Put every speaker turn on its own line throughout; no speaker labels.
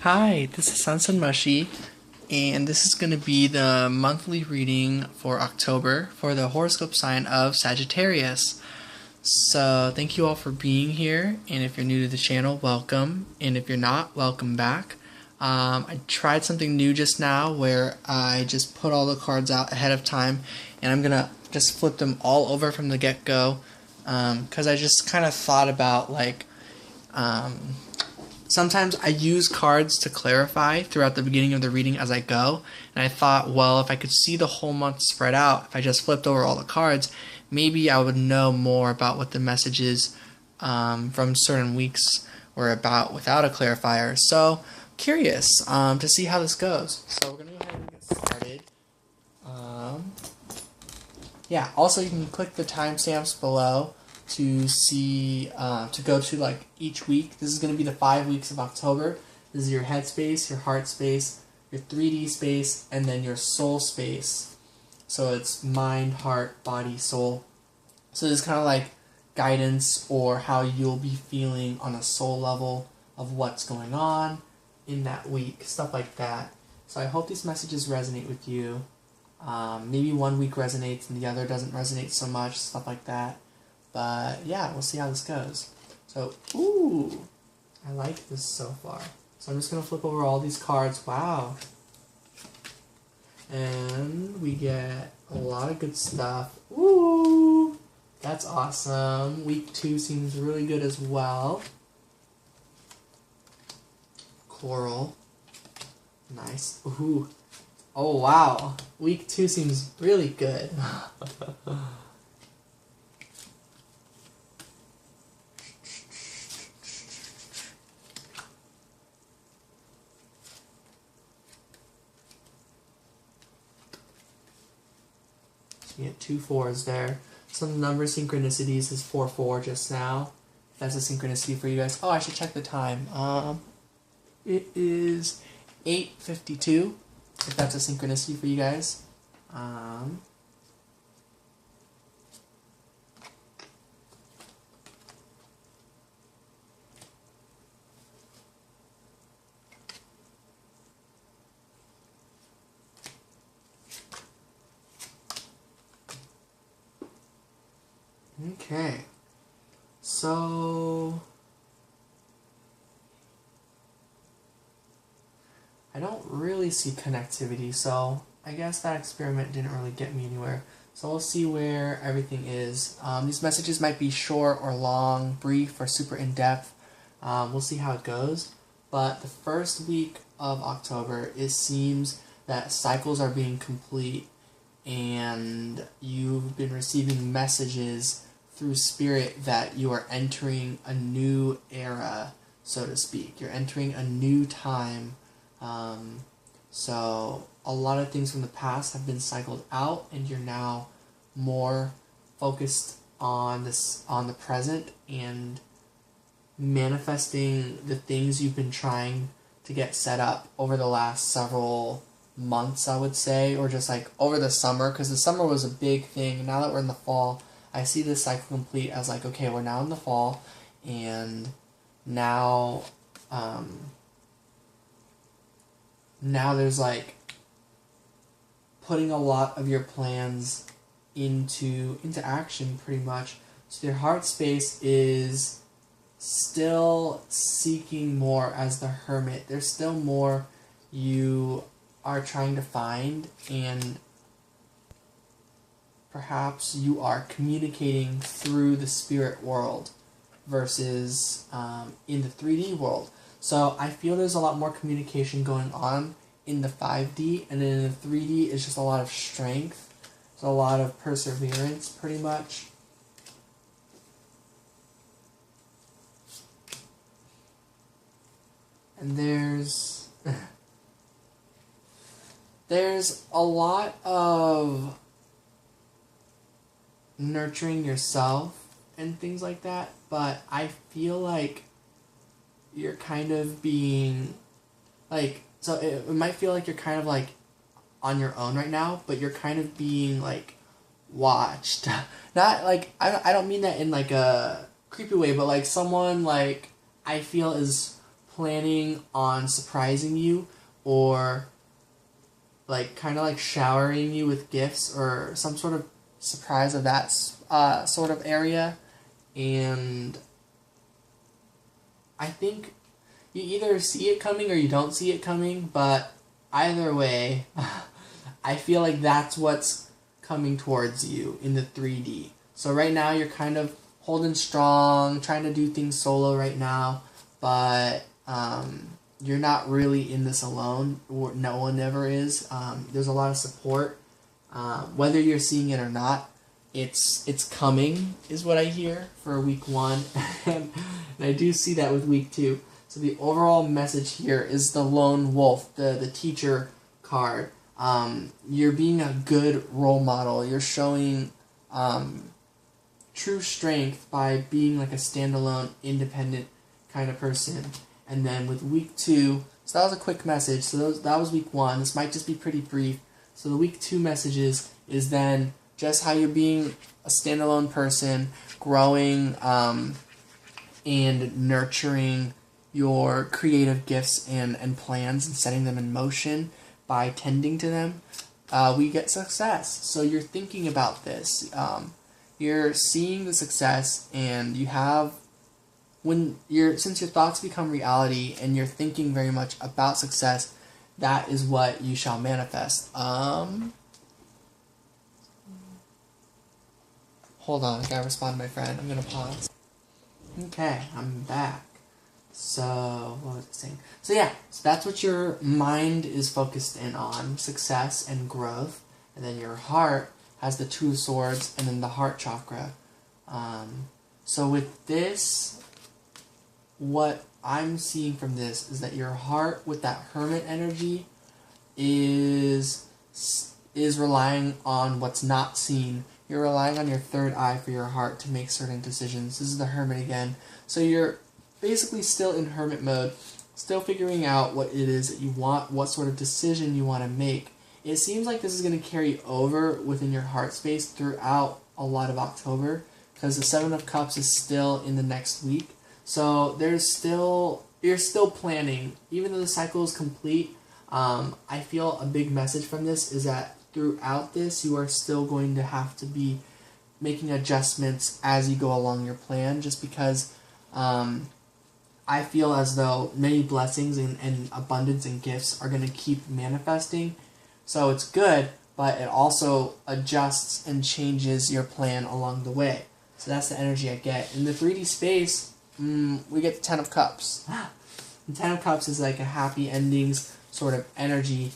Hi, this is Sonsonmushi, and this is going to be the monthly reading for October for the horoscope sign of Sagittarius. So, thank you all for being here, and if you're new to the channel, welcome, and if you're not, welcome back. I tried something new just now where I just put all the cards out ahead of time, and I'm going to just flip them all over from the get-go, because I just kind of thought about, sometimes I use cards to clarify throughout the beginning of the reading as I go, and I thought, well, if I could see the whole month spread out, if I just flipped over all the cards, maybe I would know more about what the messages from certain weeks were about without a clarifier. So, curious to see how this goes. So we're going to go ahead and get started. Yeah, also you can click the timestamps below to see, to go to each week. This is going to be the 5 weeks of October. This is your head space, your heart space, your 3D space, and then your soul space. So it's mind, heart, body, soul. So this is kind of like guidance or how you'll be feeling on a soul level of what's going on in that week, stuff like that. So I hope these messages resonate with you. Maybe one week resonates and the other doesn't resonate so much, stuff like that. But yeah, we'll see how this goes. So, ooh, I like this so far. So I'm just going to flip over all these cards. Wow. And we get a lot of good stuff. Ooh, that's awesome. Week 2 seems really good as well. Coral. Nice. Ooh. Oh, wow. Week 2 seems really good. You get 2 4s there. Some number synchronicities is 4-4 just now. If that's a synchronicity for you guys. Oh, I should check the time. It is 8:52. If that's a synchronicity for you guys. Okay. So I don't really see connectivity, so I guess that experiment didn't really get me anywhere. So we'll see where everything is. These messages might be short or long, brief or super in-depth. We'll see how it goes. But the first week of October, it seems that cycles are being complete and you've been receiving messages through spirit that you are entering a new era, so to speak. You're entering a new time. So a lot of things from the past have been cycled out and you're now more focused on the present and manifesting the things you've been trying to get set up over the last several months, I would say, or just over the summer, because the summer was a big thing. And now that we're in the fall, I see this cycle complete as okay, we're now in the fall, and now there's putting a lot of your plans into action pretty much. So your heart space is still seeking more as the hermit. There's still more you are trying to find, and perhaps you are communicating through the spirit world versus in the 3D world. So I feel there's a lot more communication going on in the 5D, and then in the 3D it's just a lot of strength. It's a lot of perseverance, pretty much. And there's a lot of nurturing yourself and things like that, but I feel like you're kind of being so it might feel like you're kind of on your own right now, but you're kind of being watched. Not I don't mean that in a creepy way, but someone I feel is planning on surprising you, or like kind of like showering you with gifts or some sort of surprise of that sort of area. And I think you either see it coming or you don't see it coming, but either way, I feel like that's what's coming towards you in the 3D. So right now you're kind of holding strong, trying to do things solo right now, but you're not really in this alone. No one ever is. There's a lot of support. Whether you're seeing it or not, it's coming, is what I hear for week 1. And I do see that with week 2. So the overall message here is the lone wolf, the teacher card. You're being a good role model. You're showing true strength by being like a standalone, independent kind of person. And then with week 2, so that was a quick message. So that was week 1. This might just be pretty brief. So the week 2 messages is then just how you're being a standalone person, growing and nurturing your creative gifts and plans and setting them in motion by tending to them. We get success. So you're thinking about this. You're seeing the success, and you have, since your thoughts become reality and you're thinking very much about success, that is what you shall manifest. Hold on, I gotta respond to my friend. I'm gonna pause. Okay, I'm back. So, what was I saying? So yeah, so that's what your mind is focused in on, success and growth. And then your heart has the 2 of swords and then the heart chakra. So with this, what I'm seeing from this is that your heart with that hermit energy is relying on what's not seen. You're relying on your third eye for your heart to make certain decisions. This is the hermit again. So you're basically still in hermit mode, still figuring out what it is that you want, what sort of decision you want to make. It seems like this is going to carry over within your heart space throughout a lot of October, because the 7 of Cups is still in the next week. So you're still planning. Even though the cycle is complete, I feel a big message from this is that throughout this, you are still going to have to be making adjustments as you go along your plan, just because I feel as though many blessings and abundance and gifts are going to keep manifesting. So it's good, but it also adjusts and changes your plan along the way. So that's the energy I get. In the 3D space, we get the 10 of Cups. The 10 of Cups is like a happy endings sort of energy,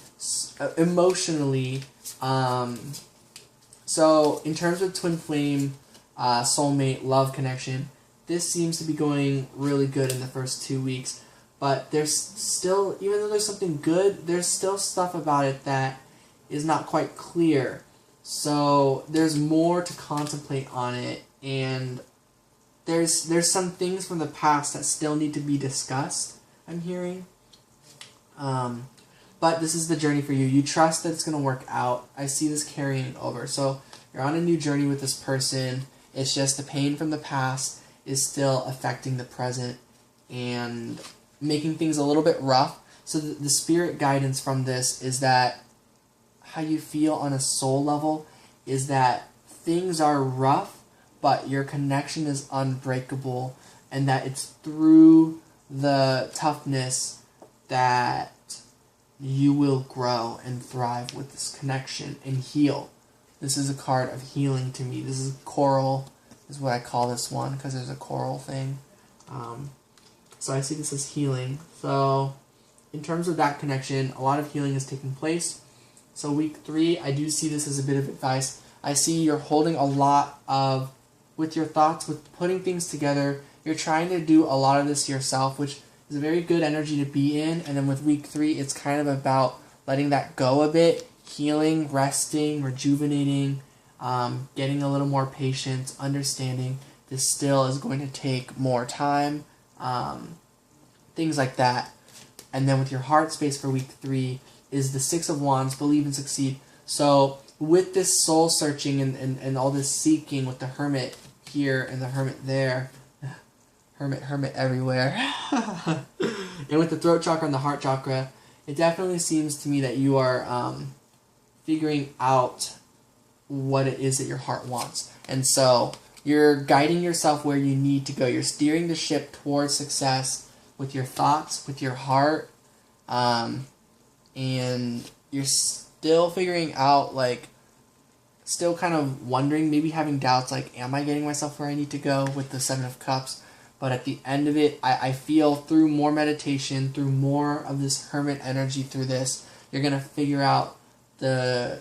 emotionally. So in terms of twin flame, soulmate, love connection, this seems to be going really good in the first 2 weeks. But there's still, even though there's something good, there's still stuff about it that is not quite clear. So there's more to contemplate on it, and there's some things from the past that still need to be discussed, I'm hearing. But this is the journey for you. You trust that it's going to work out. I see this carrying over. So you're on a new journey with this person. It's just the pain from the past is still affecting the present and making things a little bit rough. So the spirit guidance from this is that how you feel on a soul level is that things are rough, but your connection is unbreakable, and that it's through the toughness that you will grow and thrive with this connection and heal. This is a card of healing to me. This is coral, is what I call this one, because there's a coral thing. So I see this as healing. So in terms of that connection, a lot of healing is taking place. So week 3, I do see this as a bit of advice. I see you're holding a lot of, with your thoughts, with putting things together, you're trying to do a lot of this yourself, which is a very good energy to be in. And then with week 3, it's kind of about letting that go a bit, healing, resting, rejuvenating, getting a little more patience, understanding this still is going to take more time, things like that. And then with your heart space for week 3 is the 6 of Wands, believe and succeed. So with this soul searching and all this seeking with the hermit here and the hermit there, hermit everywhere, And with the throat chakra and the heart chakra, it definitely seems to me that you are figuring out what it is that your heart wants. And so you're guiding yourself where you need to go. You're steering the ship towards success with your thoughts, with your heart, and you're still figuring out, like, still kind of wondering, maybe having doubts, like, am I getting myself where I need to go with the Seven of Cups? But at the end of it, I feel through more meditation, through more of this hermit energy, through this, you're going to figure out the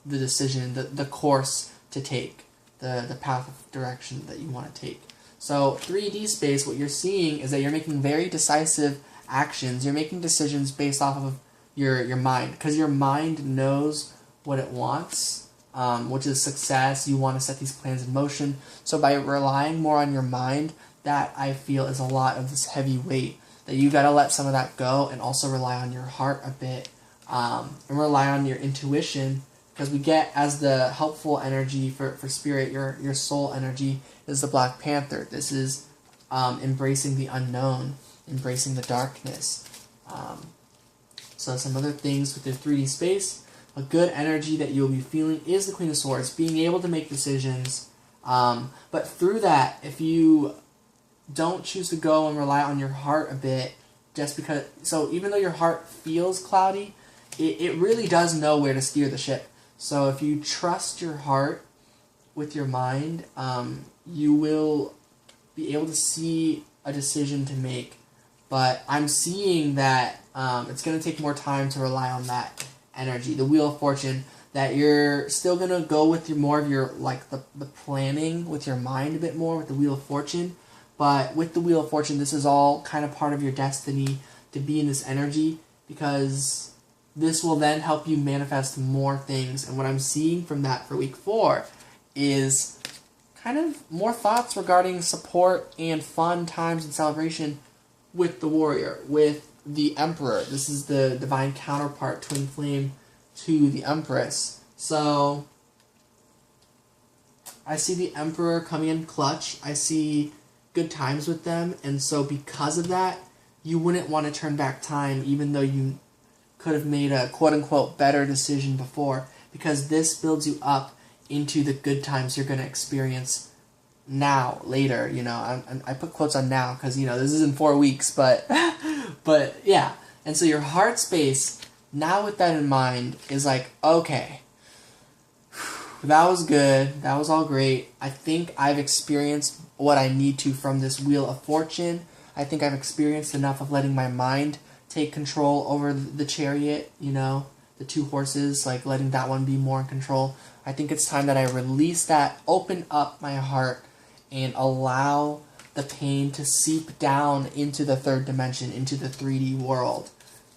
decision, the course to take, the path of direction that you want to take. So 3D space, what you're seeing is that you're making very decisive actions. You're making decisions based off of your mind, because your mind knows what it wants, which is success. You want to set these plans in motion. So by relying more on your mind, that I feel is a lot of this heavy weight, that you got to let some of that go and also rely on your heart a bit, and rely on your intuition, because we get, as the helpful energy for spirit, your soul energy is the Black Panther. This is embracing the unknown, embracing the darkness. So some other things with your 3D space, a good energy that you'll be feeling is the Queen of Swords, being able to make decisions. But through that, if you don't choose to go and rely on your heart a bit, just because, so even though your heart feels cloudy, it really does know where to steer the ship. So if you trust your heart with your mind, you will be able to see a decision to make. But I'm seeing that it's going to take more time to rely on that energy, the Wheel of Fortune, that you're still going to go with more of your, like, the planning with your mind a bit more with the Wheel of Fortune. But with the Wheel of Fortune, this is all kind of part of your destiny to be in this energy, because this will then help you manifest more things. And what I'm seeing from that for week 4 is kind of more thoughts regarding support and fun times and celebration with the Warrior, with the Emperor. This is the divine counterpart, twin flame to the Empress. So I see the Emperor coming in clutch. I see good times with them, and so because of that, you wouldn't want to turn back time, even though you could have made a quote-unquote better decision before, because this builds you up into the good times you're going to experience now, later. You know, I put quotes on now because, you know, this is in 4 weeks, but but yeah. And so your heart space, now with that in mind, is like, okay, that was good, that was all great. I think I've experienced what I need to from this Wheel of Fortune. I think I've experienced enough of letting my mind take control over the chariot, you know, the 2 horses, like letting that one be more in control. I think it's time that I release that, open up my heart, and allow the pain to seep down into the 3rd dimension, into the 3D world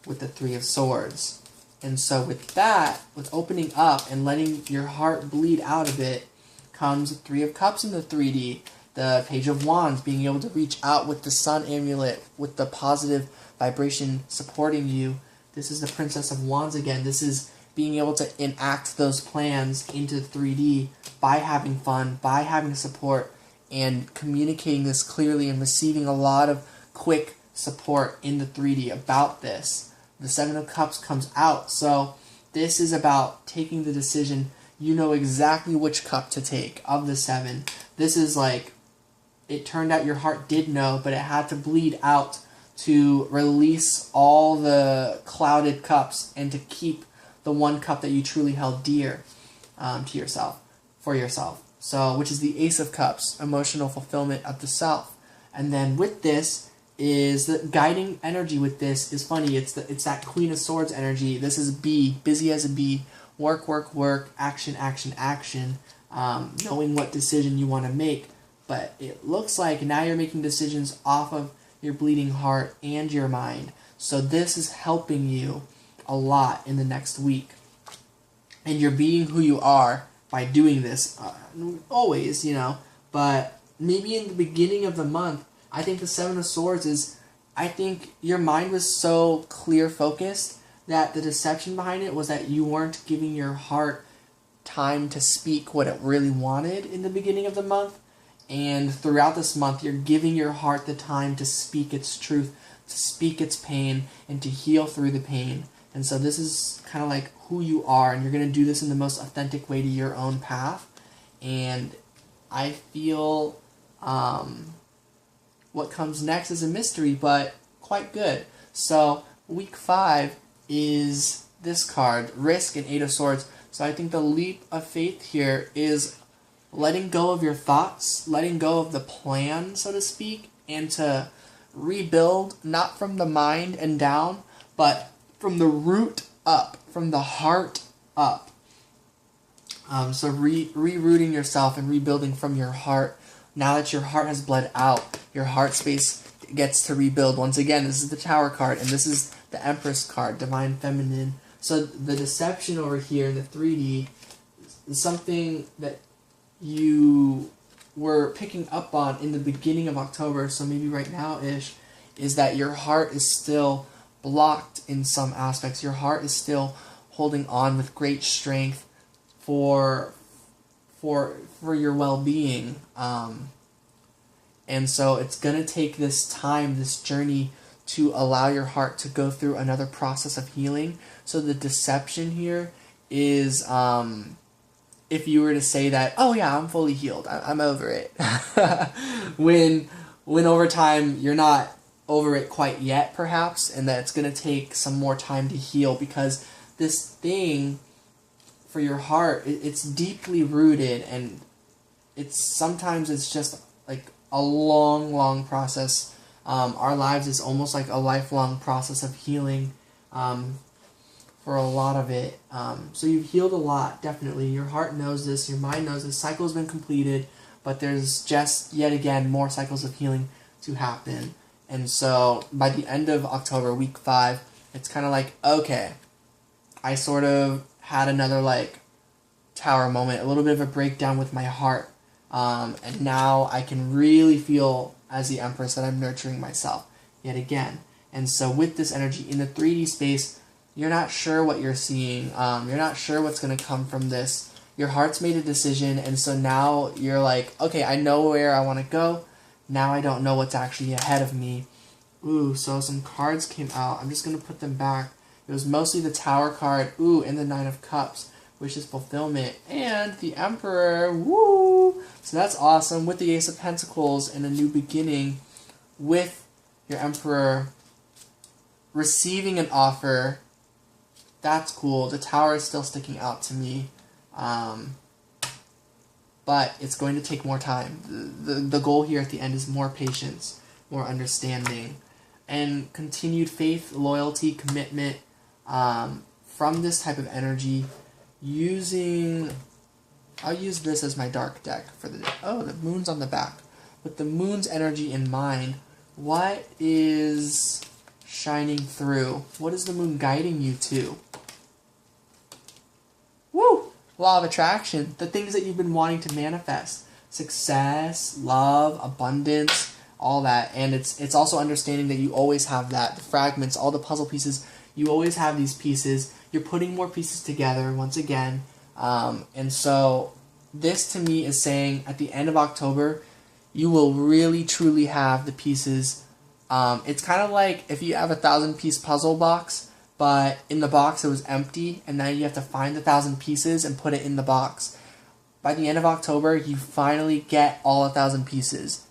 with the 3 of Swords. And so with that, with opening up and letting your heart bleed out a bit, comes the 3 of Cups in the 3D, the Page of Wands, being able to reach out with the Sun amulet, with the positive vibration supporting you. This is the Princess of Wands again. This is being able to enact those plans into 3D by having fun, by having support, and communicating this clearly and receiving a lot of quick support in the 3D about this. The 7 of Cups comes out, so this is about taking the decision. You know exactly which cup to take of the 7. This is like, it turned out your heart did know, but it had to bleed out to release all the clouded cups and to keep the one cup that you truly held dear to yourself, for yourself. So, which is the Ace of Cups, emotional fulfillment of the self. And then with this is the guiding energy. With this is funny. It's that Queen of Swords energy. This is bee, busy as a bee. Work, work, work. Action, action, action. Knowing what decision you want to make. But it looks like now you're making decisions off of your bleeding heart and your mind. So this is helping you a lot in the next week. And you're being who you are by doing this. Always, you know. But maybe in the beginning of the month, I think the 7 of Swords is, I think your mind was so clear focused that the deception behind it was that you weren't giving your heart time to speak what it really wanted in the beginning of the month. And throughout this month, you're giving your heart the time to speak its truth, speak its pain and to heal through the pain. And so this is kind of like who you are, and you're going to do this in the most authentic way to your own path. And I feel what comes next is a mystery, but quite good. So week 5 is this card, Risk and 8 of Swords. So I think the leap of faith here is letting go of your thoughts, letting go of the plan, so to speak, and to rebuild, not from the mind and down, but from the root up, from the heart up. So rerouting yourself and rebuilding from your heart. Now that your heart has bled out, your heart space gets to rebuild. Once again, this is the Tower card, and this is the Empress card, Divine Feminine. So the deception over here in the 3D is something that you were picking up on in the beginning of October, so maybe right now-ish, is that your heart is still blocked in some aspects. Your heart is still holding on with great strength for your well-being. And so it's going to take this time, this journey, to allow your heart to go through another process of healing. So the deception here is, if you were to say that, oh yeah, I'm fully healed, I'm over it. when over time you're not over it quite yet, perhaps, and that it's going to take some more time to heal, because this thing for your heart, it's deeply rooted, and sometimes it's just like a long process. Our lives is almost like a lifelong process of healing for a lot of it. So you've healed a lot, definitely. Your heart knows this, your mind knows this. Cycle's been completed, but there's just, yet again, more cycles of healing to happen. And so by the end of October, week 5, it's kind of like, okay, I sort of had another like Tower moment, a little bit of a breakdown with my heart. And now I can really feel as the Empress that I'm nurturing myself yet again. And so with this energy in the 3D space, you're not sure what you're seeing. You're not sure what's going to come from this. Your heart's made a decision, and so now you're like, okay, I know where I want to go. Now I don't know what's actually ahead of me. Ooh, so some cards came out. I'm just going to put them back. It was mostly the Tower card, ooh, and the 9 of Cups, which is fulfillment, and the Emperor, woo! So that's awesome, with the Ace of Pentacles and a new beginning, with your Emperor receiving an offer. That's cool. The Tower is still sticking out to me, but it's going to take more time. The goal here at the end is more patience, more understanding, and continued faith, loyalty, commitment from this type of energy. I'll use this as my dark deck for the day. Oh, the moon's on the back. With the moon's energy in mind, what is shining through? What is the moon guiding you to? Woo! Law of attraction. The things that you've been wanting to manifest. Success, love, abundance, all that. And it's also understanding that you always have that. The fragments, all the puzzle pieces, you always have these pieces. You're putting more pieces together once again. And so this to me is saying at the end of October, you will really truly have the pieces. It's kind of like if you have a 1,000-piece puzzle box, but in the box it was empty, and now you have to find the 1,000 pieces and put it in the box. By the end of October, you finally get all 1,000 pieces,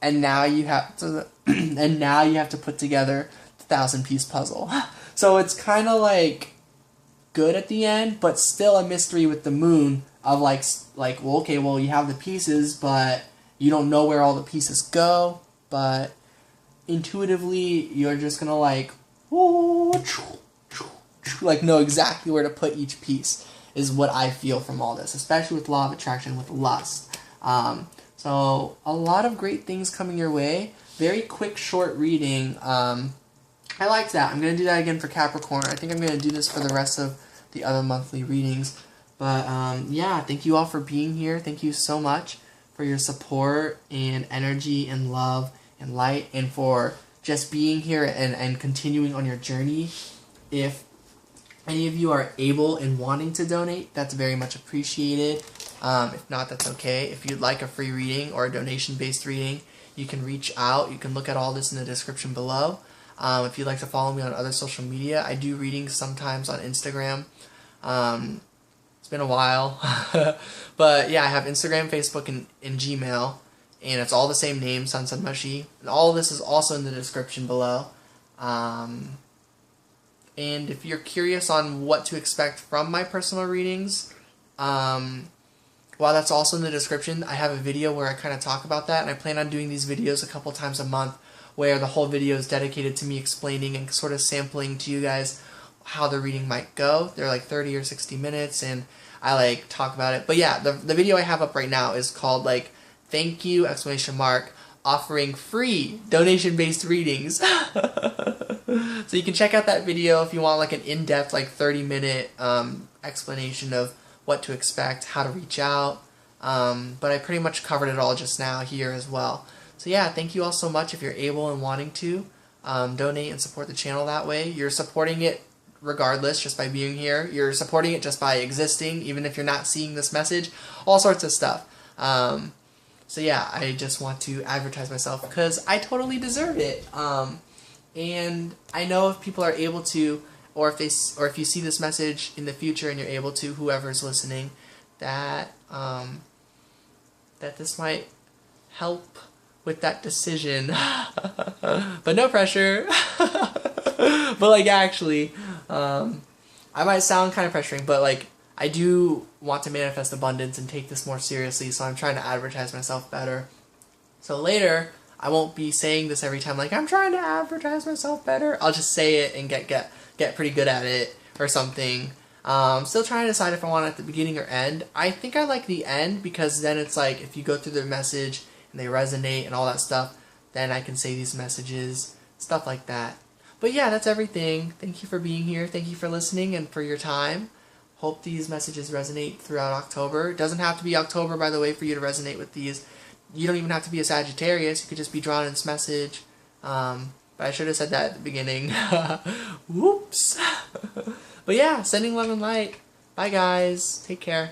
and now you have to, put together the 1,000-piece puzzle. So it's kind of like good at the end, but still a mystery with the moon of like well, okay, well, you have the pieces, but you don't know where all the pieces go, but intuitively you're just gonna like know exactly where to put each piece, is what I feel from all this, especially with law of attraction, with lust. So a lot of great things coming your way. Very quick, short reading. I liked that. I'm going to do that again for Capricorn. I think I'm going to do this for the rest of the other monthly readings. But yeah, thank you all for being here. Thank you so much for your support and energy and love and light, and for just being here and continuing on your journey. If any of you are able and wanting to donate, that's very much appreciated. If not, that's okay. If you'd like a free reading or a donation-based reading, you can reach out. You can look at all this in the description below. If you'd like to follow me on other social media, I do readings sometimes on Instagram. It's been a while. But yeah, I have Instagram, Facebook, and Gmail. And it's all the same name, Sonsonmushi. And all of this is also in the description below. And if you're curious on what to expect from my personal readings, well, that's also in the description. I have a video where I kind of talk about that, and I plan on doing these videos a couple times a month where the whole video is dedicated to me explaining and sort of sampling to you guys how the reading might go. They're like 30 or 60 minutes, and I like talk about it. But yeah, the video I have up right now is called like "Thank You!" offering free donation-based readings. So you can check out that video if you want like an in-depth like 30-minute explanation of what to expect, how to reach out. But I pretty much covered it all just now here as well. So yeah, thank you all so much. If you're able and wanting to donate and support the channel that way, you're supporting it regardless just by being here. You're supporting it just by existing, even if you're not seeing this message. All sorts of stuff. So yeah, I just want to advertise myself because I totally deserve it. And I know if people are able to, or if you see this message in the future and you're able to, whoever's listening, that that this might help with that decision. But no pressure. But like actually, I might sound kind of pressuring, but like I do want to manifest abundance and take this more seriously, so I'm trying to advertise myself better. So later, I won't be saying this every time, like, I'm trying to advertise myself better. I'll just say it and get pretty good at it or something. Still trying to decide if I want it at the beginning or end. I think I like the end because then it's like, if you go through their message and they resonate and all that stuff, then I can say these messages, stuff like that. But yeah, that's everything. Thank you for being here. Thank you for listening and for your time. Hope these messages resonate throughout October. It doesn't have to be October, by the way, for you to resonate with these. You don't even have to be a Sagittarius. You could just be drawn in this message. But I should have said that at the beginning. Whoops. But yeah, sending love and light. Bye, guys. Take care.